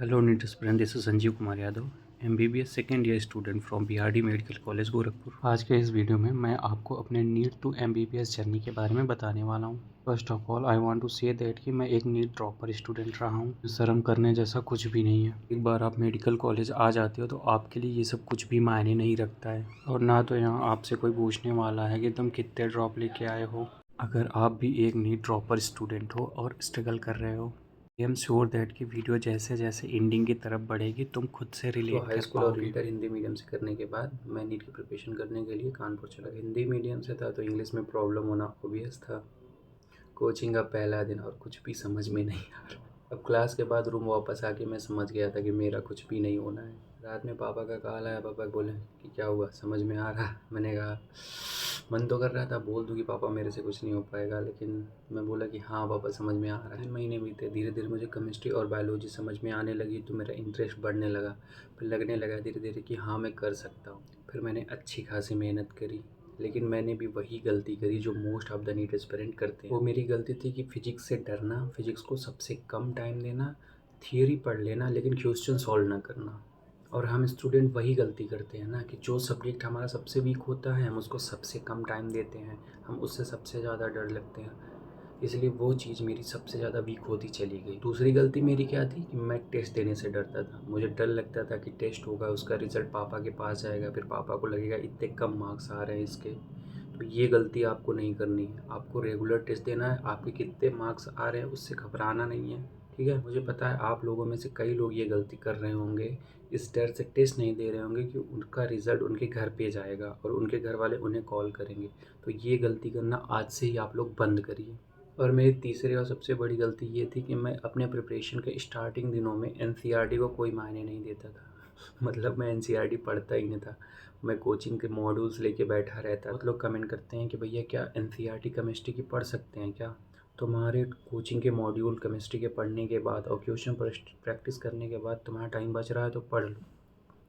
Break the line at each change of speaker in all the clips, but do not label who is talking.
Hello, NEET aspirant. This is Sanjeev Kumar Yadav, MBBS second year student from BRD medical college Gorakhpur. आज के इस video में मैं आपको अपने नीट टू MBBS जर्नी के बारे में बताने वाला हूँ। First of all I want to say that कि मैं एक नीट ड्रॉपर स्टूडेंट रहा हूँ। शर्म करने जैसा कुछ भी नहीं है। एक बार आप मेडिकल कॉलेज आ जाते हो तो आपके लिए ये सब कुछ भी मायने नहीं रखता है, और ना तो यहाँ आपसे कोई पूछने वाला है कि तुम कितने ड्रॉप लेके आए हो। अगर आप भी एक नीट ड्रॉपर स्टूडेंट हो और स्ट्रगल कर रहे हो, आई एम श्योर दैट कि वीडियो जैसे जैसे एंडिंग की तरफ बढ़ेगी तुम खुद से रिलेट कर
हाई स्कूल और
पाओगे।
इंटर हिंदी मीडियम से करने के बाद मैं नीट की प्रिपरेशन करने के लिए कानपुर चला गया। हिंदी मीडियम से था तो इंग्लिश में प्रॉब्लम होना ऑब्वियस था। कोचिंग का पहला दिन और कुछ भी समझ में नहीं आ रहा। अब क्लास के बाद रूम वापस आके मैं समझ गया था कि मेरा कुछ भी नहीं होना है। रात में पापा का कॉल आया। पापा बोले कि क्या हुआ, समझ में आ रहा? मैंने कहा मन तो कर रहा था बोल दूँ कि पापा मेरे से कुछ नहीं हो पाएगा, लेकिन मैं बोला कि हाँ पापा समझ में आ रहा है। 3 महीने बीते, धीरे धीरे मुझे केमिस्ट्री और बायोलॉजी समझ में आने लगी तो मेरा इंटरेस्ट बढ़ने लगा। फिर लगने लगा धीरे धीरे कि हाँ मैं कर सकता हूँ। फिर मैंने अच्छी खासी मेहनत करी, लेकिन मैंने भी वही गलती करी जो most of the NEET aspirant करते हैं। वो मेरी गलती थी कि फिजिक्स से डरना, फिजिक्स को सबसे कम टाइम देना, थियरी पढ़ लेना लेकिन क्वेश्चन सॉल्व ना करना। और हम स्टूडेंट वही गलती करते हैं ना कि जो सब्जेक्ट हमारा सबसे वीक होता है हम उसको सबसे कम टाइम देते हैं, हम उससे सबसे ज़्यादा डर लगते हैं। इसलिए वो चीज़ मेरी सबसे ज़्यादा वीक होती चली गई। दूसरी गलती मेरी क्या थी कि मैं टेस्ट देने से डरता था। मुझे डर लगता था कि टेस्ट होगा, उसका रिज़ल्ट पापा के पास जाएगा, फिर पापा को लगेगा इतने कम मार्क्स आ रहे हैं इसके। तो ये गलती आपको नहीं करनी है। आपको रेगुलर टेस्ट देना है, आपके कितने मार्क्स आ रहे हैं उससे घबराना नहीं है, ठीक है। मुझे पता है आप लोगों में से कई लोग ये गलती कर रहे होंगे, इस डर से टेस्ट नहीं दे रहे होंगे कि उनका रिज़ल्ट उनके घर पे जाएगा और उनके घर वाले उन्हें कॉल करेंगे। तो ये गलती करना आज से ही आप लोग बंद करिए। और मेरी तीसरी और सबसे बड़ी गलती ये थी कि मैं अपने प्रिपरेशन के स्टार्टिंग दिनों में एनसीईआरटी को कोई मायने नहीं देता था। मतलब मैं एनसीईआरटी पढ़ता ही नहीं था। मैं कोचिंग के मॉड्यूल्स लेके बैठा रहता। बहुत लोग कमेंट करते हैं कि भैया क्या एनसीईआरटी केमिस्ट्री की पढ़ सकते हैं क्या? तुम्हारे कोचिंग के मॉड्यूल केमिस्ट्री के पढ़ने के बाद और क्वेश्चन प्रैक्टिस करने के बाद तुम्हारा टाइम बच रहा है तो पढ़ लो।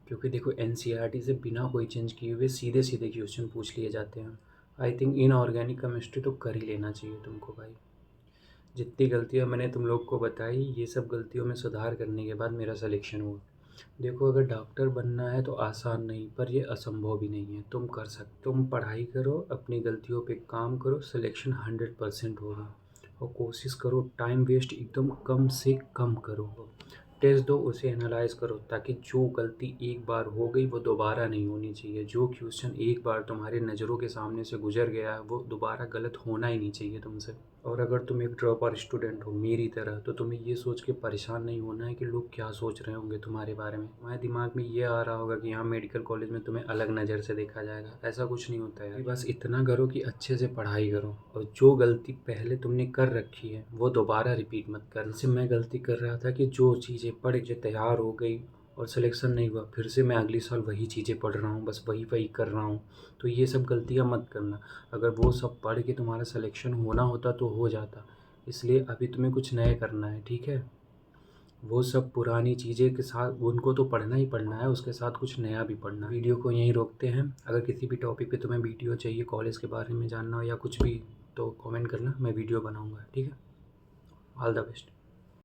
क्योंकि देखो एनसीईआरटी से बिना कोई चेंज किए हुए सीधे सीधे क्वेश्चन पूछ लिए जाते हैं। आई थिंक इनऑर्गेनिक केमिस्ट्री तो कर ही लेना चाहिए तुमको भाई। जितनी गलतियाँ मैंने तुम लोग को बताई, ये सब गलतियों में सुधार करने के बाद मेरा सिलेक्शन हुआ। देखो अगर डॉक्टर बनना है तो आसान नहीं, पर ये असंभव भी नहीं है। तुम कर सकते, तुम पढ़ाई करो, अपनी गलतियों पे काम करो, सिलेक्शन 100% होगा। और कोशिश करो टाइम वेस्ट एकदम कम से कम करो। टेस्ट दो, उसे एनालाइज करो, ताकि जो गलती एक बार हो गई वो दोबारा नहीं होनी चाहिए। जो क्वेश्चन एक बार तुम्हारे नज़रों के सामने से गुजर गया है वो दोबारा गलत होना ही नहीं चाहिए तुमसे। और अगर तुम एक ड्रॉपर स्टूडेंट हो मेरी तरह, तो तुम्हें ये सोच के परेशान नहीं होना है कि लोग क्या सोच रहे होंगे तुम्हारे बारे में। तुम्हारे दिमाग में ये आ रहा होगा कि यहाँ मेडिकल कॉलेज में तुम्हें अलग नज़र से देखा जाएगा। ऐसा कुछ नहीं होता है। बस इतना करो कि अच्छे से पढ़ाई करो, और जो गलती पहले तुमने कर रखी है वो दोबारा रिपीट मत कर। जैसे मैं गलती कर रहा था कि जो चीज़ें पढ़ के तैयार हो गई और सिलेक्शन नहीं हुआ, फिर से मैं अगले साल वही चीज़ें पढ़ रहा हूँ, बस वही वही कर रहा हूँ। तो ये सब गलतियाँ मत करना। अगर वो सब पढ़ के तुम्हारा सिलेक्शन होना होता तो हो जाता। इसलिए अभी तुम्हें कुछ नया करना है, ठीक है। वो सब पुरानी चीज़ें के साथ उनको तो पढ़ना ही पढ़ना है, उसके साथ कुछ नया भी पढ़ना है। वीडियो को यहीं रोकते हैं। अगर किसी भी टॉपिक पे तुम्हें वीडियो चाहिए, कॉलेज के बारे में जानना हो या कुछ भी, तो कमेंट करना, मैं वीडियो बनाऊँगा, ठीक है। All the best.